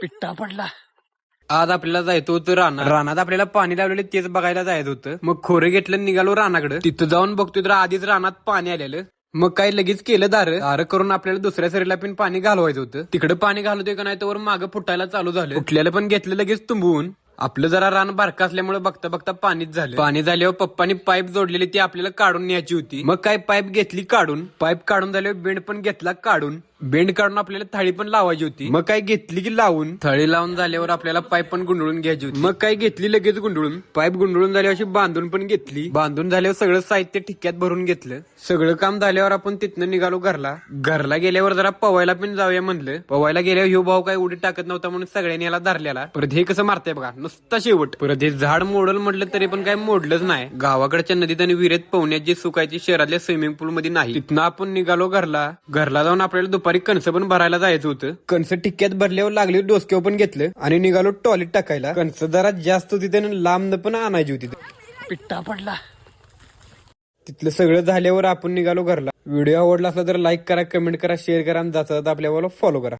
पिट्टा पडला। आज आपल्याला जायचं होतं रानात आपल्याला पाणी लावलेलं तेच बघायला जायचं होतं। मग खोरं घेतलं निघालो रानाकडे। तिथं जाऊन बघतोय तर आधीच रानात पाणी आलेलं। मग काय लगेच केलं दार करून आपल्याला दुसऱ्या सरीला पण पाणी घालवायचं होतं। तिकडे पाणी घालवतोय का नाही तर मागं फुटायला चालू झालं। फुटल्याला पण घेतलं लगेच तुंबवून। आपलं जरा रान बारका असल्यामुळे बघता बघता पाणीच झालं। पाणी झाल्यावर पप्पानी पाईप जोडलेली ती आपल्याला काढून न्यायची होती। मग काय पाईप घेतली काढून। पाईप काढून झाल्यावर बेंड पण घेतला काढून। बेंड काढून आपल्याला थाळी पण लावायची होती। मग काय घेतली की लावून थाळी लावून झाल्यावर आपल्याला पाईप पण गुंडळून घ्यायची होती। मग काय घेतली लगेच गुंडळून। पाईप गुंडळून झाल्यावर अशी बांधून पण घेतली। बांधून झाल्यावर सगळं साहित्य ठिक्क्यात भरून घेतलं। सगळं काम झाल्यावर आपण तिथनं निघालो घरला गेल्यावर जरा पवायला पण जाऊया म्हणलं। पवायला गेल्यावर ह्यो भाऊ काय उडी टाकत नव्हता म्हणून सगळ्यांनी याला धरलेला। परत हे कसं मारतंय बघा नुसता शेवट। परत हे झाड मोडल म्हटलं तरी पण काय मोडलंच नाही। गावाकडच्या नदीत आणि विहिरीत पोहण्याची सुकायची शहरातल्या स्विमिंग पूल मध्ये नाही। तिथनं आपण निघालो घरला जाऊन आपल्याला दुपारी कणसं पण भरायला जायचं होतं। कणसं टिक्क्यात भरल्यावर लागली डोसक्यावर पण घेतलं आणि निघालो टॉयलेट टाकायला। कणसं जरा जास्त होती त्यानं लांब पण आणायची होती। पिट्टा पडला। तिथलं सगळं झाल्यावर आपण निघालो घरला। व्हिडिओ आवडला असला तर लाईक करा, कमेंट करा, शेअर करा आणि जाता आपल्याला फॉलो करा।